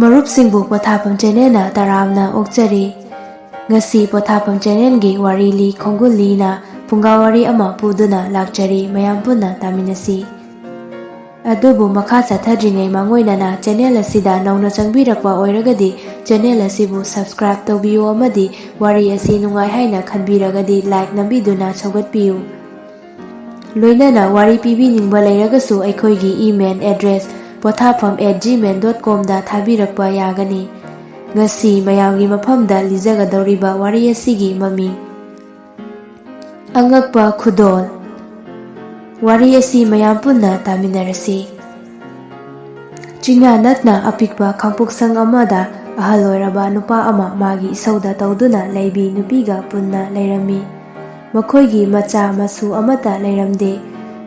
ꯃꯔꯨꯞꯁꯤꯡꯕꯨ ꯄꯣꯊꯥꯐꯝ ꯆꯦꯅꯦꯜꯅ ꯇꯔꯥꯝꯅ ꯑꯣꯛꯆꯔꯤ꯫ ꯉꯁꯤ ꯄꯣꯊꯥꯐꯝ ꯆꯦꯅꯦꯜꯒꯤ ꯋꯥꯔꯤ ꯂꯤ ꯈꯣꯡꯒꯨꯜ ꯂꯤꯅ ꯐꯨꯡꯒꯥꯋꯥꯔꯤ ꯑꯃ ꯄꯨꯗꯨꯅ ꯂꯥꯛꯆꯔꯤ, ꯃꯌꯥꯝ ꯄꯨꯟꯅ ꯇꯥꯃꯤꯟꯅꯁꯤ꯫ ꯑꯗꯨꯕꯨ ꯃꯈꯥ ꯆꯠꯊꯗ꯭ꯔꯤꯉꯩ ꯃꯥꯡꯑꯣꯏꯅꯅ ꯆꯦꯅꯦꯜ ꯑꯁꯤꯗ ꯅꯧꯅ ꯆꯪꯕꯤꯔꯛꯄ ꯑꯣꯏꯔꯒꯗꯤ ꯆꯦꯅꯦꯜ ꯑꯁꯤꯕꯨ ꯁꯕꯁꯀ꯭ꯔꯥꯏꯕ ꯇꯧꯕꯤꯌꯨ ꯑꯃꯗꯤ ꯋꯥꯔꯤ ꯑꯁꯤ ꯅꯨꯡꯉꯥꯏ ꯍꯥꯏꯅ ꯈꯟꯕꯤꯔꯒꯗꯤ ꯂꯥꯏꯛ ꯅꯝꯕꯤꯗꯨꯅ ꯁꯧꯒꯠꯄꯤꯌꯨ꯫ ꯂꯣꯏꯅꯅ ꯋꯥꯔꯤ ꯄꯤꯕꯤꯅꯤꯡꯕ ꯂꯩꯔꯒꯁꯨ ꯑꯩꯈꯣꯏꯒꯤ ꯏꯃꯦꯜ ꯑꯦꯗ꯭ꯔꯦꯁ pothapam@gmail.com ꯗ ꯊꯥꯕꯤꯔꯛꯄ ꯌꯥꯒꯅꯤ꯫ ꯉꯁꯤ ꯃꯌꯥꯝꯒꯤ ꯃꯐꯝꯗ ꯂꯤꯖꯒꯗꯧꯔꯤꯕ ꯋꯥꯔꯤ ꯑꯁꯤꯒꯤ ꯃꯃꯤꯡ ꯑꯉꯛꯄ ꯈꯨꯗꯣꯜ꯫ ꯋꯥꯔꯤ ꯑꯁꯤ ꯃꯌꯥꯝ ꯄꯨꯟꯅ ꯇꯥꯃꯤꯟꯅꯔꯁꯤ꯫ ꯆꯤꯡꯌꯥ ꯅꯛꯅ ꯑꯄꯤꯛꯄ ꯈꯥꯡꯄꯣꯛꯁꯪ ꯑꯃꯗ ꯑꯍꯜ ꯑꯣꯏꯔꯕ ꯅꯨꯄꯥ ꯑꯃ ꯃꯥꯒꯤ ꯏꯁꯧꯗ ꯇꯧꯗꯨꯅ ꯂꯩꯕꯤ ꯅꯨꯄꯤꯒ ꯄꯨꯟꯅ ꯂꯩꯔꯝꯃꯤ꯫ ꯃꯈꯣꯏꯒꯤ ꯃꯆꯥ ꯃꯁꯨ ꯑꯃꯠꯇ ꯂꯩꯔꯝꯗꯦ꯫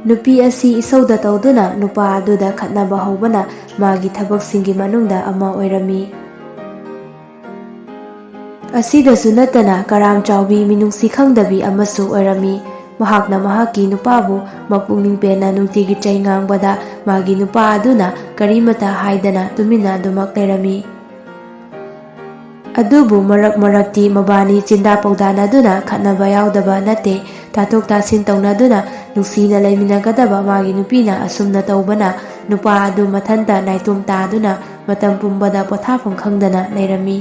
ꯅꯨꯄꯤ ꯑꯁꯤ ꯏꯁꯧꯗ ꯇꯧꯗꯨꯅ ꯅꯨꯄꯥ ꯑꯗꯨꯗ ꯈꯠꯅꯕ ꯍꯧꯕꯅ ꯃꯥꯒꯤ ꯊꯕꯛꯁꯤꯡꯒꯤ ꯃꯅꯨꯡꯗ ꯑꯃ ꯑꯣꯏꯔꯝꯃꯤ꯫ ꯑꯁꯤꯗꯁꯨ ꯅꯠꯇꯅ ꯀꯔꯥꯝ ꯆꯥꯎꯕꯤ ꯃꯤꯅꯨꯡꯁꯤ ꯈꯪꯗꯕꯤ ꯑꯃꯁꯨ ꯑꯣꯏꯔꯝꯃꯤ꯫ ꯃꯍꯥꯛꯅ ꯃꯍꯥꯛꯀꯤ ꯅꯨꯄꯥꯕꯨ ꯃꯄꯨꯛꯅꯤꯡ ꯄꯦꯟꯅ ꯅꯨꯡꯇꯤꯒꯤ ꯆꯩ ꯉꯥꯡꯕꯗ ꯃꯥꯒꯤ ꯅꯨꯄꯥ ꯑꯗꯨꯅ ꯀꯔꯤꯃꯇ ꯍꯥꯏꯗꯅ ꯇꯨꯃꯤꯟꯅ ꯑꯗꯨꯃꯛ ꯂꯩꯔꯝꯃꯤ꯫ ꯑꯗꯨꯕꯨ ꯃꯔꯛ-ꯃꯔꯛꯇꯤ ꯃꯕꯥꯅꯤ ꯆꯤꯟꯗꯥ ꯄꯥꯎꯗꯥꯅꯗꯨꯅ ꯈꯠꯅꯕ ꯌꯥꯎꯗꯕ ꯅꯠꯇꯦ꯫ ꯇꯥꯊꯣꯛ ꯇꯥꯁꯤꯟ ꯇꯧꯅꯗꯨꯅ ꯅꯨꯡꯁꯤꯅ ꯂꯩꯃꯤꯟꯅꯒꯗꯕ ꯃꯥꯒꯤ ꯅꯨꯄꯤꯅ ꯑꯁꯨꯝꯅ ꯇꯧꯕꯅ ꯅꯨꯄꯥ ꯑꯗꯨ ꯃꯊꯟꯇ ꯅꯥꯏꯇꯣꯝ ꯇꯥꯗꯨꯅ ꯃꯇꯝ ꯄꯨꯝꯕꯗ ꯄꯣꯊꯥꯐꯝ ꯈꯪꯗꯅ ꯂꯩꯔꯝꯃꯤ꯫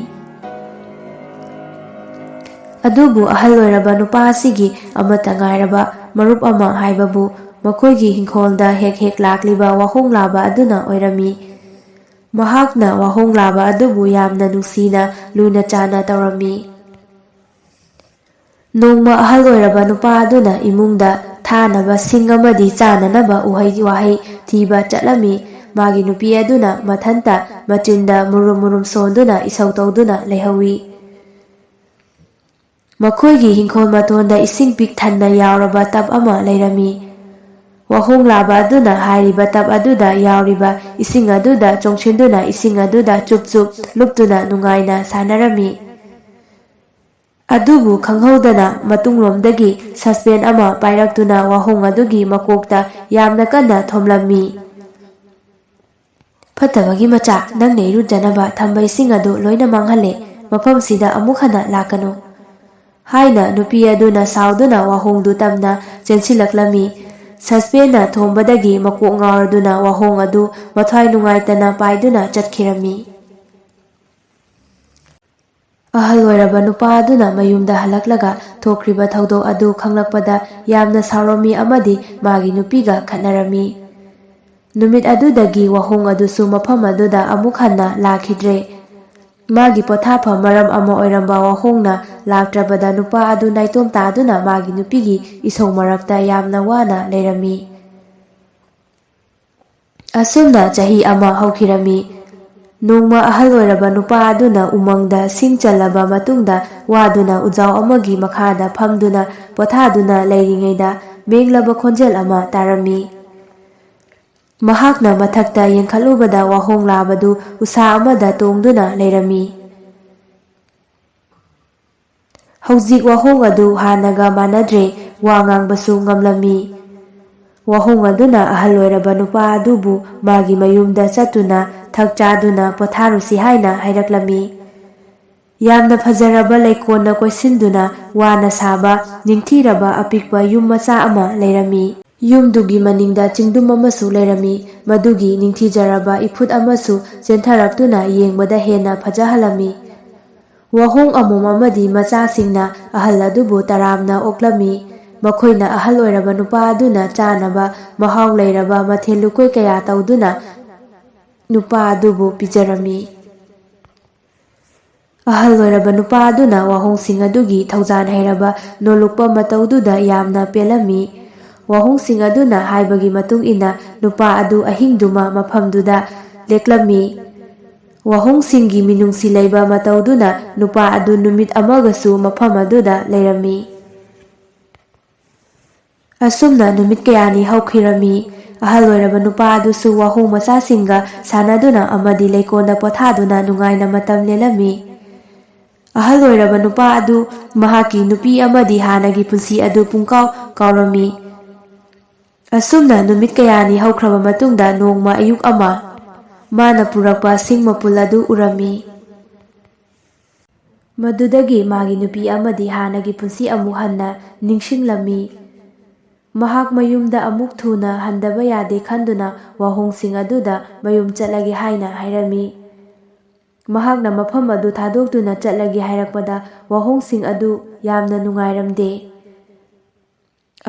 ꯑꯗꯨꯕꯨ ꯑꯍꯜ ꯑꯣꯏꯔꯕ ꯅꯨꯄꯥ ꯑꯁꯤꯒꯤ ꯑꯃꯠꯇ ꯉꯥꯏꯔꯕ ꯃꯔꯨꯞ ꯑꯃ ꯍꯥꯏꯕꯕꯨ ꯃꯈꯣꯏꯒꯤ ꯍꯤꯡꯈꯣꯜꯗ ꯍꯦꯛ-ꯍꯦꯛ ꯂꯥꯛꯂꯤꯕ ꯋꯥꯍꯣꯡ ꯂꯥꯕ ꯑꯗꯨꯅ ꯑꯣꯏꯔꯝꯃꯤ꯫ ꯃꯍꯥꯛꯅ ꯋꯥꯍꯣꯡ ꯂꯥꯕ ꯑꯗꯨꯕꯨ ꯌꯥꯝꯅ ꯅꯨꯡꯁꯤꯅ ꯂꯨꯅ ꯆꯥꯟꯅ ꯇꯧꯔꯝꯃꯤ꯫ ꯅꯣꯡꯃ ꯑꯍꯜ ꯑꯣꯏꯔꯕ ꯅꯨꯄꯥ ꯑꯗꯨꯅ ꯏꯃꯨꯡꯗ ꯊꯥꯅꯕ ꯁꯤꯡ ꯑꯃꯗꯤ ꯆꯥꯅꯅꯕ ꯎꯍꯩ-ꯋꯥꯍꯩ ꯊꯤꯕ ꯆꯠꯂꯝꯃꯤ꯫ ꯃꯥꯒꯤ ꯅꯨꯄꯤ ꯑꯗꯨꯅ ꯃꯊꯟꯇ ꯃꯆꯤꯟꯗ ꯃꯨꯔꯨꯝ-ꯃꯨꯔꯨꯝ ꯁꯣꯟꯗꯨꯅ ꯏꯁꯧ ꯇꯧꯗꯨꯅ ꯂꯩꯍꯧꯏ꯫ ꯃꯈꯣꯏꯒꯤ ꯍꯤꯡꯈꯣꯜ ꯃꯇꯣꯟꯗ ꯏꯁꯤꯡ ꯄꯤꯛ ꯊꯟꯅ ꯌꯥꯎꯔꯕ ꯇꯞ ꯑꯃ ꯂꯩꯔꯝꯃꯤ꯫ ꯋꯥꯍꯣꯡ ꯂꯥꯕ ꯑꯗꯨꯅ ꯍꯥꯏꯔꯤꯕ ꯇꯞ ꯑꯗꯨꯗ ꯌꯥꯎꯔꯤꯕ ꯏꯁꯤꯡ ꯑꯗꯨꯗ ꯆꯣꯡꯁꯤꯟꯗꯨꯅ ꯏꯁꯤꯡ ꯑꯗꯨꯗ ꯆꯨꯞ-ꯆꯨꯞ ꯂꯨꯞꯇꯨꯅ ꯅꯨꯡꯉꯥꯏꯅ ꯁꯥꯟꯅꯔꯝꯃꯤ꯫ ꯑꯗꯨꯕꯨ ꯈꯪꯍꯧꯗꯅ ꯃꯇꯨꯡꯂꯣꯝꯗꯒꯤ ꯁꯁꯄꯦꯟ ꯑꯃ ꯄꯥꯏꯔꯛꯇꯨꯅ ꯋꯥꯍꯣꯡ ꯑꯗꯨꯒꯤ ꯃꯀꯣꯛꯇ ꯌꯥꯝꯅ ꯀꯟꯅ ꯊꯣꯝꯂꯝꯃꯤ꯫ "ꯐꯠꯇꯕꯒꯤ ꯃꯆꯥ, ꯅꯪꯅ ꯏꯔꯨꯖꯅꯕ ꯊꯝꯕ ꯏꯁꯤꯡ ꯑꯗꯨ ꯂꯣꯏꯅ ꯃꯥꯡꯍꯜꯂꯦ꯫ ꯃꯐꯝꯁꯤꯗ ꯑꯃꯨꯛ ꯍꯟꯅ ꯂꯥꯛꯀꯅꯨ" ꯍꯥꯏꯅ ꯅꯨꯄꯤ ꯑꯗꯨꯅ ꯁꯥꯎꯗꯨꯅ ꯋꯥꯍꯣꯡꯗꯨ ꯇꯞꯅ ꯆꯦꯟꯁꯤꯜꯂꯛꯂꯝꯃꯤ꯫ ꯁꯁꯄꯦꯟꯅ ꯊꯣꯝꯕꯗꯒꯤ ꯃꯀꯣꯛ ꯉꯥꯎꯔꯗꯨꯅ ꯋꯥꯍꯣꯡ ꯑꯗꯨ ꯃꯊ꯭ꯋꯥꯏ ꯅꯨꯡꯉꯥꯏꯇꯅ ꯄꯥꯏꯗꯨꯅ ꯆꯠꯈꯤꯔꯝꯃꯤ꯫ ꯑꯍꯜ ꯑꯣꯏꯔꯕ ꯅꯨꯄꯥ ꯑꯗꯨꯅ ꯃꯌꯨꯝꯗ ꯍꯜꯂꯛꯂꯒ ꯊꯣꯛꯈ꯭ꯔꯤꯕ ꯊꯧꯗꯣꯛ ꯑꯗꯨ ꯈꯪꯂꯛꯄꯗ ꯌꯥꯝꯅ ꯁꯥꯎꯔꯝꯃꯤ ꯑꯃꯗꯤ ꯃꯥꯒꯤ ꯅꯨꯄꯤꯒ ꯈꯠꯅꯔꯝꯃꯤ꯫ ꯅꯨꯃꯤꯠ ꯑꯗꯨꯗꯒꯤ ꯋꯥꯍꯣꯡ ꯑꯗꯨꯁꯨ ꯃꯐꯝ ꯑꯗꯨꯗ ꯑꯃꯨꯛ ꯍꯟꯅ ꯂꯥꯛꯈꯤꯗ꯭ꯔꯦ꯫ ꯃꯥꯒꯤ ꯄꯣꯊꯥꯐꯝ ꯃꯔꯝ ꯑꯃ ꯑꯣꯏꯔꯝꯕ ꯋꯥꯍꯣꯡꯅ ꯂꯥꯛꯇ꯭ꯔꯕꯗ ꯅꯨꯄꯥ ꯑꯗꯨ ꯅꯥꯏꯇꯣꯝ ꯇꯥꯗꯨꯅ ꯃꯥꯒꯤ ꯅꯨꯄꯤꯒꯤ ꯏꯁꯧ ꯃꯔꯛꯇ ꯌꯥꯝꯅ ꯋꯥꯅ ꯂꯩꯔꯝꯃꯤ꯫ ꯑꯁꯨꯝꯅ ꯆꯍꯤ ꯑꯃ ꯍꯧꯈꯤꯔꯝꯃꯤ꯫ ꯅꯣꯡꯃ ꯑꯍꯜ ꯑꯣꯏꯔꯕ ꯅꯨꯄꯥ ꯑꯗꯨꯅ ꯎꯃꯪꯗ ꯁꯤꯡ ꯆꯜꯂꯕ ꯃꯇꯨꯡꯗ ꯋꯥꯗꯨꯅ ꯎꯖꯥꯎ ꯑꯃꯒꯤ ꯃꯈꯥꯗ ꯐꯝꯗꯨꯅ ꯄꯣꯊꯥꯗꯨꯅ ꯂꯩꯔꯤꯉꯩꯗ ꯃꯦꯡꯂꯕ ꯈꯣꯟꯖꯦꯜ ꯑꯃ ꯇꯥꯔꯝꯃꯤ꯫ ꯃꯍꯥꯛꯅ ꯃꯊꯛꯇ ꯌꯦꯡꯈꯠꯂꯨꯕꯗ ꯋꯥꯍꯣꯡ ꯂꯥꯕꯗꯨ ꯎꯁꯥ ꯑꯃꯗ ꯇꯣꯡꯗꯨꯅ ꯂꯩꯔꯝꯃꯤ꯫ ꯍꯧꯖꯤꯛ ꯋꯥꯍꯣꯡ ꯑꯗꯨ ꯍꯥꯟꯅꯒ ꯃꯥꯟꯅꯗ꯭ꯔꯦ, ꯋꯥ ꯉꯥꯡꯕꯁꯨ ꯉꯝꯂꯝꯃꯤ꯫ ꯋꯥꯍꯣꯡ ꯑꯗꯨꯅ ꯑꯍꯜ ꯑꯣꯏꯔꯕ ꯅꯨꯄꯥ ꯑꯗꯨꯕꯨ ꯃꯥꯒꯤ ꯃꯌꯨꯝꯗ ꯆꯠꯇꯨꯅ ꯊꯛ ꯆꯥꯗꯨꯅ ꯄꯣꯊꯥꯔꯨꯁꯤ ꯍꯥꯏꯅ ꯍꯥꯏꯔꯛꯂꯝꯃꯤ꯫ ꯌꯥꯝꯅ ꯐꯖꯔꯕ ꯂꯩꯀꯣꯜꯅ ꯀꯣꯏꯁꯤꯟꯗꯨꯅ ꯋꯥꯅ ꯁꯥꯕ ꯅꯤꯡꯊꯤꯔꯕ ꯑꯄꯤꯛꯄ ꯌꯨꯝ ꯃꯆꯥ ꯑꯃ ꯂꯩꯔꯝꯃꯤ꯫ ꯌꯨꯝꯗꯨꯒꯤ ꯃꯅꯤꯡꯗ ꯆꯤꯡꯗꯨꯝ ꯑꯃꯁꯨ ꯂꯩꯔꯝꯃꯤ, ꯃꯗꯨꯒꯤ ꯅꯤꯡꯊꯤꯖꯔꯕ ꯏꯐꯨꯠ ꯑꯃꯁꯨ ꯆꯦꯟꯊꯔꯛꯇꯨꯅ ꯌꯦꯡꯕꯗ ꯍꯦꯟꯅ ꯐꯖꯍꯜꯂꯝꯃꯤ꯫ ꯋꯥꯍꯣꯡ ꯑꯃꯣꯝ ꯑꯃꯗꯤ ꯃꯆꯥꯁꯤꯡꯅ ꯑꯍꯜ ꯑꯗꯨꯕꯨ ꯇꯔꯥꯝꯅ ꯑꯣꯛꯂꯝꯃꯤ꯫ ꯃꯈꯣꯏꯅ ꯑꯍꯜ ꯑꯣꯏꯔꯕ ꯅꯨꯄꯥ ꯑꯗꯨꯅ ꯆꯥꯅꯕ ꯃꯍꯥꯎ ꯂꯩꯔꯕ ꯃꯊꯦꯜ ꯂꯨꯀꯣꯏ ꯀꯌꯥ ꯇꯧꯗꯨꯅ ꯅꯨꯄꯥ ꯑꯗꯨꯕꯨ ꯄꯤꯖꯔꯝꯃꯤ꯫ ꯑꯍꯜ ꯑꯣꯏꯔꯕ ꯅꯨꯄꯥ ꯑꯗꯨꯅ ꯋꯥꯍꯣꯡꯁꯤꯡ ꯑꯗꯨꯒꯤ ꯊꯧꯖꯥꯟ ꯍꯩꯔꯕ ꯅꯣꯜꯂꯨꯛꯄ ꯃꯇꯧꯗꯨꯗ ꯌꯥꯝꯅ ꯄꯦꯜꯂꯝꯃꯤ꯫ ꯋꯥꯍꯣꯡꯁꯤꯡ ꯑꯗꯨꯅ ꯍꯥꯏꯕꯒꯤ ꯃꯇꯨꯡ ꯏꯟꯅ ꯅꯨꯄꯥ ꯑꯗꯨ ꯑꯍꯤꯡꯗꯨꯃ ꯃꯐꯝꯗꯨꯗ ꯂꯦꯛꯂꯝꯃꯤ꯫ ꯋꯥꯍꯣꯡꯁꯤꯡꯒꯤ ꯃꯤꯅꯨꯡꯁꯤ ꯂꯩꯕ ꯃꯇꯧꯗꯨꯅ ꯅꯨꯄꯥ ꯑꯗꯨ ꯅꯨꯃꯤꯠ ꯑꯃꯒꯁꯨ ꯃꯐꯝ ꯑꯗꯨꯗ ꯂꯩꯔꯝꯃꯤ꯫ ꯑꯁꯨꯝꯅ ꯅꯨꯃꯤꯠ ꯀꯌꯥꯅꯤ ꯍꯧꯈꯤꯔꯝꯃꯤ꯫ ꯑꯍꯜ ꯑꯣꯏꯔꯕ ꯅꯨꯄꯥ ꯑꯗꯨꯁꯨ ꯋꯥꯍꯣꯡ ꯃꯆꯥꯁꯤꯡꯒ ꯁꯥꯟꯅꯗꯨꯅ ꯑꯃꯗꯤ ꯂꯩꯀꯣꯜꯗ ꯄꯣꯊꯥꯗꯨꯅ ꯅꯨꯡꯉꯥꯏꯅ ꯃꯇꯝ ꯂꯦꯜꯂꯝꯃꯤ꯫ ꯑꯍꯜ ꯑꯣꯏꯔꯕ ꯅꯨꯄꯥ ꯑꯗꯨ ꯃꯍꯥꯛꯀꯤ ꯅꯨꯄꯤ ꯑꯃꯗꯤ ꯍꯥꯟꯅꯒꯤ ꯄꯨꯟꯁꯤ ꯑꯗꯨ ꯄꯨꯡꯀꯥꯎ ꯀꯥꯎꯔꯝꯃꯤ꯫ ꯑꯁꯨꯝꯅ ꯅꯨꯃꯤꯠ ꯀꯌꯥꯅꯤ ꯍꯧꯈ꯭ꯔꯕ ꯃꯇꯨꯡꯗ ꯅꯣꯡꯃ ꯑꯌꯨꯛ ꯑꯃ ꯃꯥꯅ ꯄꯨꯔꯛꯄ ꯁꯤꯡ ꯃꯄꯨꯜ ꯑꯗꯨ ꯎꯔꯝꯃꯤ꯫ ꯃꯗꯨꯗꯒꯤ ꯃꯥꯒꯤ ꯅꯨꯄꯤ ꯑꯃꯗꯤ ꯍꯥꯟꯅꯒꯤ ꯄꯨꯟꯁꯤ ꯑꯃꯨꯛ ꯍꯟꯅ ꯅꯤꯡꯁꯤꯡꯂꯝꯃꯤ꯫ ꯃꯍꯥꯛ ꯃꯌꯨꯝꯗ ꯑꯃꯨꯛ ꯊꯨꯅ ꯍꯟꯗꯕ ꯌꯥꯗꯦ ꯈꯟꯗꯨꯅ ꯋꯥꯍꯣꯡꯁꯤꯡ ꯑꯗꯨꯗ ꯃꯌꯨꯝ ꯆꯠꯂꯒꯦ ꯍꯥꯏꯅ ꯍꯥꯏꯔꯝꯃꯤ꯫ ꯃꯍꯥꯛꯅ ꯃꯐꯝ ꯑꯗꯨ ꯊꯥꯗꯣꯛꯇꯨꯅ ꯆꯠꯂꯒꯦ ꯍꯥꯏꯔꯛꯄꯗ ꯋꯥꯍꯣꯡꯁꯤꯡ ꯑꯗꯨ ꯌꯥꯝꯅ ꯅꯨꯡꯉꯥꯏꯔꯝꯗꯦ꯫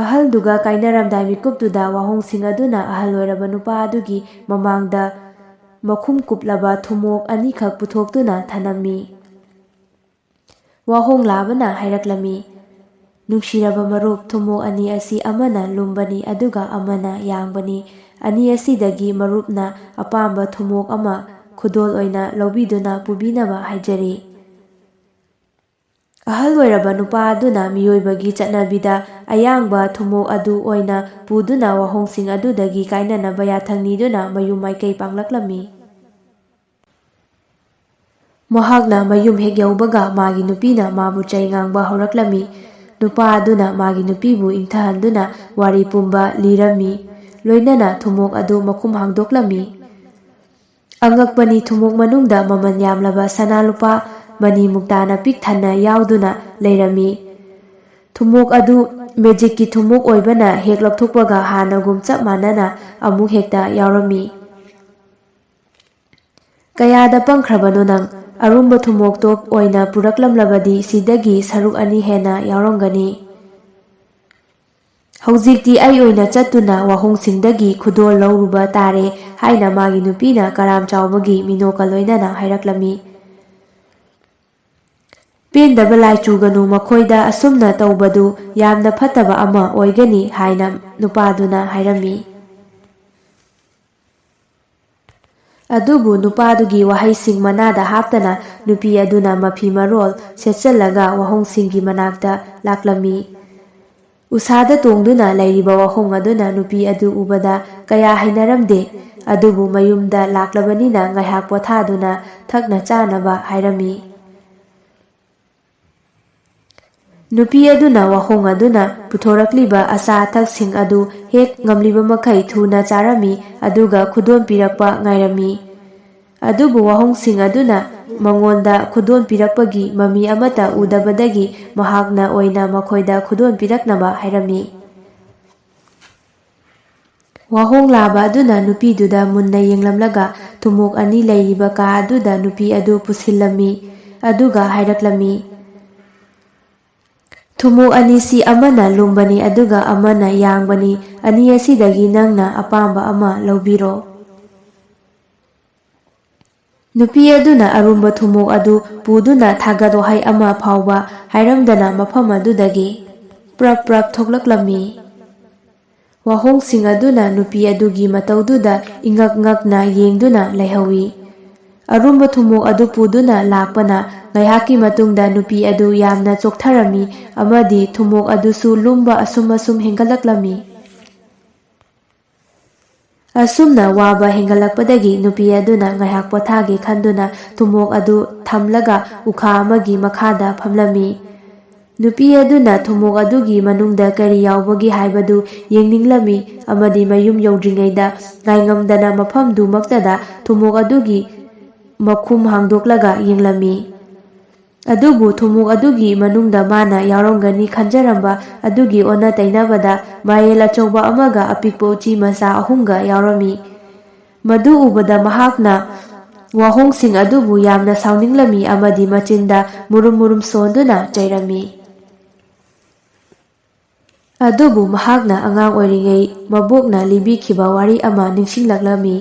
ꯑꯍꯜꯗꯨꯒ ꯀꯥꯏꯅꯔꯝꯗꯥꯏ ꯃꯤꯀꯨꯞꯇꯨꯗ ꯋꯥꯍꯣꯡꯁꯤꯡ ꯑꯗꯨꯅ ꯑꯍꯜ ꯑꯣꯏꯔꯕ ꯅꯨꯄꯥ ꯑꯗꯨꯒꯤ ꯃꯃꯥꯡꯗ ꯃꯈꯨꯝ ꯀꯨꯞꯂꯕ ꯊꯨꯝꯃꯣꯛ ꯑꯅꯤꯈꯛ ꯄꯨꯊꯣꯛꯇꯨꯅ ꯊꯅꯝꯃꯤ꯫ ꯋꯥꯍꯣꯡ ꯂꯥꯕꯅ ꯍꯥꯏꯔꯛꯂꯝꯃꯤ, "ꯅꯨꯡꯁꯤꯔꯕ ꯃꯔꯨꯞ, ꯊꯨꯝꯃꯣꯛ ꯑꯅꯤ ꯑꯁꯤ ꯑꯃꯅ ꯂꯨꯝꯕꯅꯤ ꯑꯗꯨꯒ ꯑꯃꯅ ꯌꯥꯡꯕꯅꯤ꯫ ꯑꯅꯤ ꯑꯁꯤꯗꯒꯤ ꯃꯔꯨꯞꯅ ꯑꯄꯥꯝꯕ ꯊꯨꯝꯃꯣꯛ ꯑꯃ ꯈꯨꯗꯣꯜ ꯑꯣꯏꯅ ꯂꯧꯕꯤꯗꯨꯅ ꯄꯨꯕꯤꯅꯕ ꯍꯥꯏꯖꯔꯤ꯫" ꯑꯍꯜ ꯑꯣꯏꯔꯕ ꯅꯨꯄꯥ ꯑꯗꯨꯅ ꯃꯤꯑꯣꯏꯕꯒꯤ ꯆꯠꯅꯕꯤꯗ ꯑꯌꯥꯡꯕ ꯊꯨꯝꯃꯣꯛ ꯑꯗꯨ ꯑꯣꯏꯅ ꯄꯨꯗꯨꯅ ꯋꯥꯍꯣꯡꯁꯤꯡ ꯑꯗꯨꯗꯒꯤ ꯀꯥꯏꯅꯅꯕ ꯌꯥꯊꯪ ꯅꯤꯗꯨꯅ ꯃꯌꯨꯝ ꯃꯥꯏꯀꯩ ꯄꯥꯡꯂꯛꯂꯝꯃꯤ꯫ ꯃꯍꯥꯛꯅ ꯃꯌꯨꯝ ꯍꯦꯛ ꯌꯧꯕꯒ ꯃꯥꯒꯤ ꯅꯨꯄꯤꯅ ꯃꯥꯕꯨ ꯆꯩ ꯉꯥꯡꯕ ꯍꯧꯔꯛꯂꯝꯃꯤ꯫ ꯅꯨꯄꯥ ꯑꯗꯨꯅ ꯃꯥꯒꯤ ꯅꯨꯄꯤꯕꯨ ꯏꯪꯊꯍꯟꯗꯨꯅ ꯋꯥꯔꯤ ꯄꯨꯝꯕ ꯂꯤꯔꯝꯃꯤ, ꯂꯣꯏꯅꯅ ꯊꯨꯝꯃꯣꯛ ꯑꯗꯨ ꯃꯈꯨꯝ ꯍꯥꯡꯗꯣꯛꯂꯝꯃꯤ꯫ ꯑꯉꯛꯄꯅꯤ, ꯊꯨꯝꯃꯣꯛ ꯃꯅꯨꯡꯗ ꯃꯃꯜ ꯌꯥꯝꯂꯕ ꯁꯅꯥ ꯂꯨꯄꯥ ꯃꯅꯤ ꯃꯨꯛꯇꯥꯅ ꯄꯤꯛ ꯊꯟꯅ ꯌꯥꯎꯗꯨꯅ ꯂꯩꯔꯝꯃꯤ꯫ ꯊꯨꯝꯃꯣꯛ ꯑꯗꯨ ꯃꯦꯖꯤꯛꯀꯤ ꯊꯨꯝꯃꯣꯛ ꯑꯣꯏꯕꯅ ꯍꯦꯛ ꯂꯧꯊꯣꯛꯄꯒ ꯍꯥꯟꯅꯒꯨꯝ ꯆꯞ ꯃꯥꯟꯅꯅ ꯑꯃꯨꯛ ꯍꯦꯛꯇ ꯌꯥꯎꯔꯝꯃꯤ꯫ "ꯀꯌꯥꯗ ꯄꯪꯈ꯭ꯔꯕꯅꯣ ꯅꯪ? ꯑꯔꯨꯝꯕ ꯊꯨꯝꯃꯣꯛꯇꯣ ꯑꯣꯏꯅ ꯄꯨꯔꯛꯂꯝꯂꯕꯗꯤ ꯁꯤꯗꯒꯤ ꯁꯔꯨꯛ ꯑꯅꯤ ꯍꯦꯟꯅ ꯌꯥꯎꯔꯝꯒꯅꯤ꯫ ꯍꯧꯖꯤꯛꯇꯤ ꯑꯩ ꯑꯣꯏꯅ ꯆꯠꯇꯨꯅ ꯋꯥꯍꯣꯡꯁꯤꯡꯗꯒꯤ ꯈꯨꯗꯣꯜ ꯂꯧꯔꯨꯕ ꯇꯥꯔꯦ" ꯍꯥꯏꯅ ꯃꯥꯒꯤ ꯅꯨꯄꯤꯅ ꯀꯔꯥꯝ ꯆꯥꯎꯕꯒꯤ ꯃꯤꯅꯣꯛꯀ ꯂꯣꯏꯅꯅ ꯍꯥꯏꯔꯛꯂꯝꯃꯤ꯫ "ꯄꯦꯟꯗꯕ ꯂꯥꯏ ꯆꯨꯒꯅꯨ, ꯃꯈꯣꯏꯗ ꯑꯁꯨꯝꯅ ꯇꯧꯕꯗꯨ ꯌꯥꯝꯅ ꯐꯠꯇꯕ ꯑꯃ ꯑꯣꯏꯒꯅꯤ" ꯍꯥꯏꯅ ꯅꯨꯄꯥꯗꯨꯅ ꯍꯥꯏꯔꯝꯃꯤ꯫ ꯑꯗꯨꯕꯨ ꯅꯨꯄꯥꯗꯨꯒꯤ ꯋꯥꯍꯩꯁꯤꯡ ꯃꯅꯥꯗ ꯍꯥꯞꯇꯅ ꯅꯨꯄꯤ ꯑꯗꯨꯅ ꯃꯐꯤ ꯃꯔꯣꯜ ꯁꯦꯠꯆꯜꯂꯒ ꯋꯥꯍꯣꯡꯁꯤꯡꯒꯤ ꯃꯅꯥꯛꯇ ꯂꯥꯛꯂꯝꯃꯤ꯫ ꯎꯁꯥꯗ ꯇꯣꯡꯗꯨꯅ ꯂꯩꯔꯤꯕ ꯋꯥꯍꯣꯡ ꯑꯗꯨꯅ ꯅꯨꯄꯤ ꯑꯗꯨ ꯎꯕꯗ ꯀꯌꯥ ꯍꯩꯅꯔꯝꯗꯦ꯫ ꯑꯗꯨꯕꯨ ꯃꯌꯨꯝꯗ ꯂꯥꯛꯂꯕꯅꯤꯅ ꯉꯥꯏꯍꯥꯛ ꯄꯣꯊꯥꯗꯨꯅ ꯊꯛꯅ ꯆꯥꯅꯕ ꯍꯥꯏꯔꯝꯃꯤ꯫ ꯅꯨꯄꯤ ꯑꯗꯨꯅ ꯋꯥꯍꯣꯡ ꯑꯗꯨꯅ ꯄꯨꯊꯣꯔꯛꯂꯤꯕ ꯑꯆꯥ ꯑꯊꯛꯁꯤꯡ ꯑꯗꯨ ꯍꯦꯛ ꯉꯝꯂꯤꯕ ꯃꯈꯩ ꯊꯨꯅ ꯆꯥꯔꯝꯃꯤ ꯑꯗꯨꯒ ꯈꯨꯗꯣꯜ ꯄꯤꯔꯛꯄ ꯉꯥꯏꯔꯝꯃꯤ꯫ ꯑꯗꯨꯕꯨ ꯋꯥꯍꯣꯡꯁꯤꯡ ꯑꯗꯨꯅ ꯃꯉꯣꯟꯗ ꯈꯨꯗꯣꯜ ꯄꯤꯔꯛꯄꯒꯤ ꯃꯃꯤ ꯑꯃꯠꯇ ꯎꯗꯕꯗꯒꯤ ꯃꯍꯥꯛꯅ ꯑꯣꯏꯅ ꯃꯈꯣꯏꯗ ꯈꯨꯗꯣꯜ ꯄꯤꯔꯛꯅꯕ ꯍꯥꯏꯔꯝꯃꯤ꯫ ꯋꯥꯍꯣꯡ ꯂꯥꯕ ꯑꯗꯨꯅ ꯅꯨꯄꯤꯗꯨꯗ ꯃꯨꯟꯅ ꯌꯦꯡꯂꯝꯂꯒ ꯊꯨꯝꯃꯣꯛ ꯑꯅꯤ ꯂꯩꯔꯤꯕ ꯀꯥ ꯑꯗꯨꯗ ꯅꯨꯄꯤ ꯑꯗꯨ ꯄꯨꯁꯤꯜꯂꯝꯃꯤ꯫ ꯑꯗꯨꯒ ꯍꯥꯏꯔꯛꯂꯝꯃꯤ, "ꯊꯨꯝꯃꯣꯛ ꯑꯅꯤꯁꯤ ꯑꯃꯅ ꯂꯨꯝꯕꯅꯤ ꯑꯗꯨꯒ ꯑꯃꯅ ꯌꯥꯡꯕꯅꯤ꯫ ꯑꯅꯤ ꯑꯁꯤꯗꯒꯤ ꯅꯪꯅ ꯑꯄꯥꯝꯕ ꯑꯃ ꯂꯧꯕꯤꯔꯣ꯫" ꯅꯨꯄꯤ ꯑꯗꯨꯅ ꯑꯔꯨꯝꯕ ꯊꯨꯝꯃꯣꯛ ꯑꯗꯨ ꯄꯨꯗꯨꯅ ꯊꯥꯒꯠ ꯋꯥꯍꯩ ꯑꯃ ꯐꯥꯎꯕ ꯍꯥꯏꯔꯝꯗꯅ ꯃꯐꯝ ꯑꯗꯨꯗꯒꯤ ꯄ꯭ꯔꯞ ꯄ꯭ꯔꯞ ꯊꯣꯛꯂꯛꯂꯝꯃꯤ꯫ ꯋꯥꯍꯣꯡꯁꯤꯡ ꯑꯗꯨꯅ ꯅꯨꯄꯤ ꯑꯗꯨꯒꯤ ꯃꯇꯧꯗꯨꯗ ꯏꯉꯛ ꯉꯛꯅ ꯌꯦꯡꯗꯨꯅ ꯂꯩꯍꯧꯏ꯫ ꯑꯔꯨꯝꯕ ꯊꯨꯝꯃꯣꯛ ꯑꯗꯨ ꯄꯨꯗꯨꯅ ꯂꯥꯛꯄꯅ ꯉꯥꯏꯍꯥꯛꯀꯤ ꯃꯇꯨꯡꯗ ꯅꯨꯄꯤ ꯑꯗꯨ ꯌꯥꯝꯅ ꯆꯣꯛꯊꯔꯝꯃꯤ ꯑꯃꯗꯤ ꯊꯨꯝꯃꯣꯛ ꯑꯗꯨꯁꯨ ꯂꯨꯝꯕ ꯑꯁꯨꯝ ꯍꯦꯟꯒꯠꯂꯛꯂꯝꯃꯤ꯫ ꯑꯁꯨꯝꯅ ꯋꯥꯕ ꯍꯦꯟꯒꯠꯂꯛꯄꯗꯒꯤ ꯅꯨꯄꯤ ꯑꯗꯨꯅ ꯉꯥꯏꯍꯥꯛ ꯄꯣꯊꯥꯒꯦ ꯈꯟꯗꯨꯅ ꯊꯨꯝꯃꯣꯛ ꯑꯗꯨ ꯊꯝꯂꯒ ꯎꯈꯥ ꯑꯃꯒꯤ ꯃꯈꯥꯗ ꯐꯝꯂꯝꯃꯤ꯫ ꯅꯨꯄꯤ ꯑꯗꯨꯅ ꯊꯨꯝꯃꯣꯛ ꯑꯗꯨꯒꯤ ꯃꯅꯨꯡꯗ ꯀꯔꯤ ꯌꯥꯎꯕꯒꯦ ꯍꯥꯏꯕꯗꯨ ꯌꯦꯡꯅꯤꯡꯂꯝꯃꯤ ꯑꯃꯗꯤ ꯃꯌꯨꯝ ꯌꯧꯗ꯭ꯔꯤꯉꯩꯗ ꯉꯥꯏꯉꯝꯗꯅ ꯃꯐꯝꯗꯨꯃꯛꯇꯗ ꯊꯨꯝꯃꯣꯛ ꯑꯗꯨꯒꯤ ꯃꯈꯨꯝ ꯍꯥꯡꯗꯣꯛꯂꯒ ꯌꯦꯡꯂꯝꯃꯤ꯫ ꯑꯗꯨꯕꯨ ꯊꯨꯝꯃꯣꯛ ꯑꯗꯨꯒꯤ ꯃꯅꯨꯡꯗ ꯃꯥꯅ ꯌꯥꯎꯔꯝꯒꯅꯤ ꯈꯟꯖꯔꯝꯕ ꯑꯗꯨꯒꯤ ꯑꯣꯟꯅ ꯇꯩꯅꯕꯗ ꯃꯔꯦꯜ ꯑꯆꯧꯕ ꯑꯃꯒ ꯑꯄꯤꯛꯄ ꯎꯆꯤ ꯃꯆꯥ ꯑꯍꯨꯝꯒ ꯌꯥꯎꯔꯝꯃꯤ꯫ ꯃꯗꯨ ꯎꯕꯗ ꯃꯍꯥꯛꯅ ꯋꯥꯍꯣꯡꯁꯤꯡ ꯑꯗꯨꯕꯨ ꯌꯥꯝꯅ ꯁꯥꯎꯅꯤꯡꯂꯝꯃꯤ ꯑꯃꯗꯤ ꯃꯆꯤꯟꯗ ꯃꯨꯔꯨꯝ ꯃꯨꯔꯨꯝ ꯁꯣꯟꯗꯨꯅ ꯆꯩꯔꯝꯃꯤ꯫ ꯑꯗꯨꯕꯨ ꯃꯍꯥꯛꯅ ꯑꯉꯥꯡ ꯑꯣꯏꯔꯤꯉꯩ ꯃꯕꯣꯛꯅ ꯂꯤꯕꯤꯈꯤꯕ ꯋꯥꯔꯤ ꯑꯃ ꯅꯤꯡꯁꯤꯡꯂꯛꯂꯝꯃꯤ꯫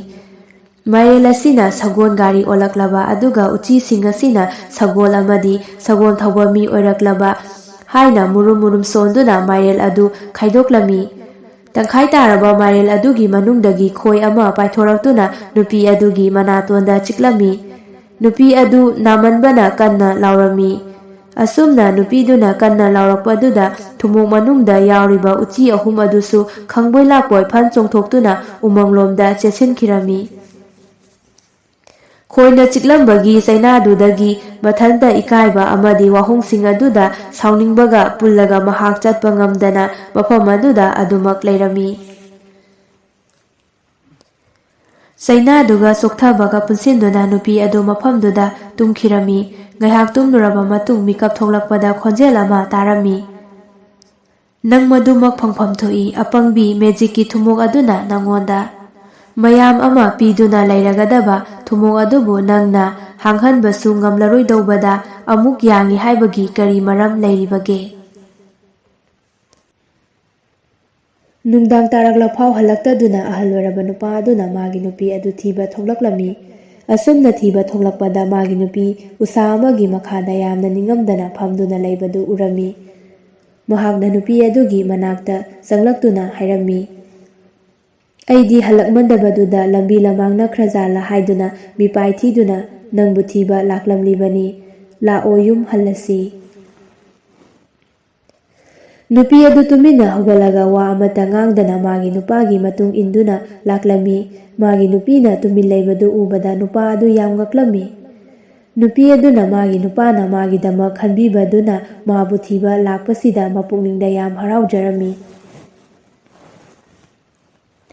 ꯃꯔꯦꯜ ꯑꯁꯤꯅ ꯁꯒꯣꯜ ꯒꯥꯔꯤ ꯑꯣꯜꯂꯛꯂꯕ ꯑꯗꯨꯒ ꯎꯆꯤꯁꯤꯡ ꯑꯁꯤꯅ ꯁꯒꯣꯜ ꯑꯃꯗꯤ ꯁꯒꯣꯜ ꯊꯧꯕ ꯃꯤ ꯑꯣꯏꯔꯛꯂꯕ ꯍꯥꯏꯅ ꯃꯨꯔꯨꯝ ꯃꯨꯔꯨꯝ ꯁꯣꯟꯗꯨꯅ ꯃꯔꯦꯜ ꯑꯗꯨ ꯈꯥꯏꯗꯣꯛꯂꯝꯃꯤ꯫ ꯇꯪꯈꯥꯏ ꯇꯥꯔꯕ ꯃꯔꯦꯜ ꯑꯗꯨꯒꯤ ꯃꯅꯨꯡꯗꯒꯤ ꯈꯣꯏ ꯑꯃ ꯄꯥꯏꯊꯣꯔꯛꯇꯨꯅ ꯅꯨꯄꯤ ꯑꯗꯨꯒꯤ ꯃꯅꯥꯇꯣꯟꯗ ꯆꯤꯛꯂꯝꯃꯤ꯫ ꯅꯨꯄꯤ ꯑꯗꯨ ꯅꯥꯃꯟꯕꯅ ꯀꯟꯅ ꯂꯥꯎꯔꯝꯃꯤ꯫ ꯑꯁꯨꯝꯅ ꯅꯨꯄꯤꯗꯨꯅ ꯀꯟꯅ ꯂꯥꯎꯔꯛꯄꯗꯨꯗ ꯊꯨꯝꯃꯣꯛ ꯃꯅꯨꯡꯗ ꯌꯥꯎꯔꯤꯕ ꯎꯆꯤ ꯑꯍꯨꯝ ꯑꯗꯨꯁꯨ ꯈꯪꯕꯣꯏ ꯂꯥꯛꯄꯣꯏ ꯐꯟ ꯆꯣꯡꯊꯣꯛꯇꯨꯅ ꯎꯃꯪꯂꯣꯝꯗ ꯆꯦꯟꯁꯤꯟꯈꯤꯔꯝꯃꯤ꯫ ꯈꯣꯏꯅ ꯆꯤꯛꯂꯝꯕꯒꯤ ꯆꯩꯅꯥꯗꯨꯗꯒꯤ ꯃꯊꯟꯇ ꯏꯀꯥꯏꯕ ꯑꯃꯗꯤ ꯋꯥꯍꯣꯡꯁꯤꯡ ꯑꯗꯨꯗ ꯁꯥꯎꯅꯤꯡꯕꯒ ꯄꯨꯜꯂꯒ ꯃꯍꯥꯛ ꯆꯠꯄ ꯉꯝꯗꯅ ꯃꯐꯝ ꯑꯗꯨꯗ ꯑꯗꯨꯃꯛ ꯂꯩꯔꯝꯃꯤ꯫ ꯆꯩꯅꯥꯗꯨꯒ ꯆꯣꯛꯊꯕꯒ ꯄꯨꯟꯁꯤꯟꯗꯨꯅ ꯅꯨꯄꯤ ꯑꯗꯨ ꯃꯐꯝꯗꯨꯗ ꯇꯨꯝꯈꯤꯔꯝꯃꯤ꯫ ꯉꯥꯏꯍꯥꯛ ꯇꯨꯝꯂꯨꯔꯕ ꯃꯇꯨꯡ ꯃꯤꯀꯞ ꯊꯣꯛꯂꯛꯄꯗ ꯈꯣꯟꯖꯦꯜ ꯑꯃ ꯇꯥꯔꯝꯃꯤ꯫ "ꯅꯪ ꯃꯗꯨꯃꯛ ꯐꯪꯐꯝ ꯊꯣꯛꯏ ꯑꯄꯪꯕꯤ, ꯃꯦꯖꯤꯛꯀꯤ ꯊꯨꯝꯃꯣꯛ ꯑꯗꯨꯅ ꯅꯪꯉꯣꯟꯗ ꯃꯌꯥꯝ ꯑꯃ ꯄꯤꯗꯨꯅ ꯂꯩꯔꯒꯗꯕ ꯊꯨꯝꯃꯣꯛ ꯑꯗꯨꯕꯨ ꯅꯪꯅ ꯍꯥꯡꯍꯟꯕꯁꯨ ꯉꯝꯂꯔꯣꯏꯗꯧꯕꯗ ꯑꯃꯨꯛ ꯌꯥꯡꯏ ꯍꯥꯏꯕꯒꯤ ꯀꯔꯤ ꯃꯔꯝ ꯂꯩꯔꯤꯕꯒꯦ?" ꯅꯨꯡꯗꯥꯡ ꯇꯥꯔꯛꯂꯐꯥꯎ ꯍꯜꯂꯛꯇꯗꯨꯅ ꯑꯍꯜ ꯑꯣꯏꯔꯕ ꯅꯨꯄꯥ ꯑꯗꯨꯅ ꯃꯥꯒꯤ ꯅꯨꯄꯤ ꯑꯗꯨ ꯊꯤꯕ ꯊꯣꯛꯂꯛꯂꯝꯃꯤ꯫ ꯑꯁꯨꯝꯅ ꯊꯤꯕ ꯊꯣꯛꯂꯛꯄꯗ ꯃꯥꯒꯤ ꯅꯨꯄꯤ ꯎꯁꯥ ꯑꯃꯒꯤ ꯃꯈꯥꯗ ꯌꯥꯝꯅ ꯅꯤꯡꯉꯝꯗꯅ ꯐꯝꯗꯨꯅ ꯂꯩꯕꯗꯨ ꯎꯔꯝꯃꯤ꯫ ꯃꯍꯥꯛꯅ ꯅꯨꯄꯤ ꯑꯗꯨꯒꯤ ꯃꯅꯥꯛꯇ ꯆꯪꯂꯛꯇꯨꯅ ꯍꯥꯏꯔꯝꯃꯤ, "ꯑꯩꯗꯤ ꯍꯜꯂꯛꯃꯟꯗꯕꯗꯨꯗ ꯂꯝꯕꯤ ꯂꯝꯃꯥꯡ ꯅꯛꯈ꯭ꯔꯖꯥꯠꯂꯥ ꯍꯥꯏꯗꯨꯅ ꯃꯤꯄꯥꯏ ꯊꯤꯗꯨꯅ ꯅꯪꯕꯨ ꯊꯤꯕ ꯂꯥꯛꯂꯝꯂꯤꯕꯅꯤ꯫ ꯂꯥꯛꯑꯣ ꯌꯨꯝ ꯍꯜꯂꯁꯤ꯫" ꯅꯨꯄꯤ ꯑꯗꯨ ꯇꯨꯃꯤꯟꯅ ꯍꯧꯒꯠꯂꯒ ꯋꯥ ꯑꯃꯠꯇ ꯉꯥꯡꯗꯅ ꯃꯥꯒꯤ ꯅꯨꯄꯥꯒꯤ ꯃꯇꯨꯡ ꯏꯟꯗꯨꯅ ꯂꯥꯛꯂꯝꯃꯤ꯫ ꯃꯥꯒꯤ ꯅꯨꯄꯤꯅ ꯇꯨꯃꯤꯟ ꯂꯩꯕꯗꯨ ꯎꯕꯗ ꯅꯨꯄꯥ ꯑꯗꯨ ꯌꯥꯝ ꯉꯛꯂꯝꯃꯤ꯫ ꯅꯨꯄꯤ ꯑꯗꯨꯅ ꯃꯥꯒꯤ ꯅꯨꯄꯥꯅ ꯃꯥꯒꯤꯗꯃꯛ ꯈꯟꯕꯤꯕꯗꯨꯅ ꯃꯥꯕꯨ ꯊꯤꯕ ꯂꯥꯛꯄꯁꯤꯗ ꯃꯄꯨꯛꯅꯤꯡꯗ ꯌꯥꯝ ꯍꯔꯥꯎꯖꯔꯝꯃꯤ꯫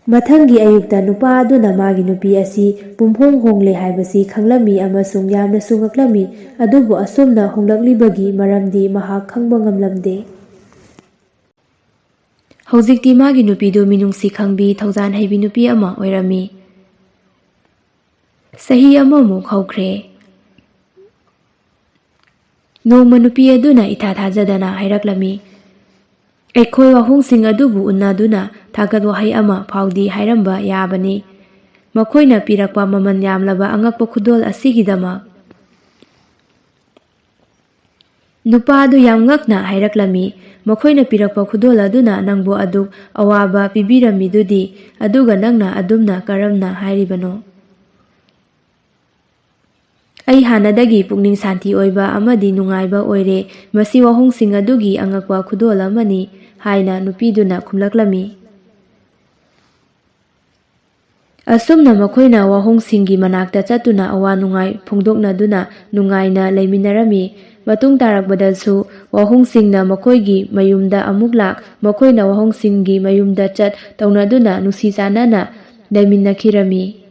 ꯃꯊꯪꯒꯤ ꯑꯌꯨꯛꯇ ꯅꯨꯄꯥ ꯑꯗꯨꯅ ꯃꯥꯒꯤ ꯅꯨꯄꯤ ꯑꯁꯤ ꯄꯨꯝꯍꯣꯡ ꯍꯣꯡꯂꯦ ꯍꯥꯏꯕꯁꯤ ꯈꯪꯂꯝꯃꯤ ꯑꯃꯁꯨꯡ ꯌꯥꯝꯅꯁꯨ ꯉꯛꯂꯝꯃꯤ꯫ ꯑꯗꯨꯕꯨ ꯑꯁꯨꯝꯅ ꯍꯣꯡꯂꯛꯂꯤꯕꯒꯤ ꯃꯔꯝꯗꯤ ꯃꯍꯥꯛ ꯈꯪꯕ ꯉꯝꯂꯝꯗꯦ꯫ ꯍꯧꯖꯤꯛꯇꯤ ꯃꯥꯒꯤ ꯅꯨꯄꯤꯗꯨ ꯃꯤꯅꯨꯡꯁꯤ ꯈꯪꯕꯤ, ꯊꯧꯖꯥꯜ ꯍꯩꯕꯤ ꯅꯨꯄꯤ ꯑꯃ ꯑꯣꯏꯔꯝꯃꯤ꯫ ꯆꯍꯤ ꯑꯃꯃꯨꯛ ꯍꯧꯈ꯭ꯔꯦ꯫ ꯅꯣꯡꯃ ꯅꯨꯄꯤ ꯑꯗꯨꯅ ꯏꯊꯥ ꯊꯥꯖꯗꯅ ꯍꯥꯏꯔꯛꯂꯝꯃꯤ, "ꯑꯩꯈꯣꯏ ꯋꯥꯍꯣꯡꯁꯤꯡ ꯑꯗꯨꯕꯨ ꯎꯅꯗꯨꯅ ꯊꯥꯒꯠ ꯋꯥꯍꯩ ꯑꯃ ꯐꯥꯎꯗꯤ ꯍꯥꯏꯔꯝꯕ ꯌꯥꯕꯅꯤ꯫ ꯃꯈꯣꯏꯅ ꯄꯤꯔꯛꯄ ꯃꯃꯜ ꯌꯥꯝꯂꯕ ꯑꯉꯛꯄ ꯈꯨꯗꯣꯜ ꯑꯁꯤꯒꯤꯗꯃꯛ꯫" ꯅꯨꯄꯥ ꯑꯗꯨ ꯌꯥꯝ ꯉꯛꯅ ꯍꯥꯏꯔꯛꯂꯝꯃꯤ, "ꯃꯈꯣꯏꯅ ꯄꯤꯔꯛꯄ ꯈꯨꯗꯣꯜ ꯑꯗꯨꯅ ꯅꯪꯕꯨ ꯑꯗꯨꯛ ꯑꯋꯥꯕ ꯄꯤꯕꯤꯔꯝꯃꯤꯗꯨꯗꯤ, ꯑꯗꯨꯒ ꯅꯪꯅ ꯑꯗꯨꯝꯅ ꯀꯔꯝꯅ ꯍꯥꯏꯔꯤꯕꯅꯣ? ꯑꯩ ꯍꯥꯟꯅꯗꯒꯤ ꯄꯨꯛꯅꯤꯡ ꯁꯥꯟꯇꯤ ꯑꯣꯏꯕ ꯑꯃꯗꯤ ꯅꯨꯡꯉꯥꯏꯕ ꯑꯣꯏꯔꯦ꯫ ꯃꯁꯤ ꯋꯥꯍꯣꯡꯁꯤꯡ ꯑꯗꯨꯒꯤ ꯑꯉꯛꯄ ꯈꯨꯗꯣꯜ ꯑꯃꯅꯤ", ꯍꯥꯏꯅ ꯅꯨꯄꯤꯗꯨꯅ ꯈꯨꯝꯂꯛꯂꯝꯃꯤ꯫ ꯑꯁꯨꯝꯅ ꯃꯈꯣꯏꯅ ꯋꯥꯍꯣꯡꯁꯤꯡꯒꯤ ꯃꯅꯥꯛꯇ ꯆꯠꯇꯨꯅ ꯑꯋꯥ ꯅꯨꯡꯉꯥꯏ ꯐꯣꯡꯗꯣꯛꯅꯗꯨꯅ ꯅꯨꯡꯉꯥꯏꯅ ꯂꯩꯃꯤꯟꯅꯔꯝꯃꯤ꯫ ꯃꯇꯨꯡ ꯇꯥꯔꯛꯄꯗꯁꯨ ꯋꯥꯍꯣꯡꯁꯤꯡꯅ ꯃꯈꯣꯏꯒꯤ ꯃꯌꯨꯝꯗ ꯑꯃꯨꯛ ꯂꯥꯛ, ꯃꯈꯣꯏꯅ ꯋꯥꯍꯣꯡꯁꯤꯡꯒꯤ ꯃꯌꯨꯝꯗ ꯆꯠ ꯇꯧꯅꯗꯨꯅ ꯅꯨꯡꯁꯤ ꯆꯥꯟꯅꯅ ꯂꯩꯃꯤꯟꯅꯈꯤꯔꯝꯃꯤ꯫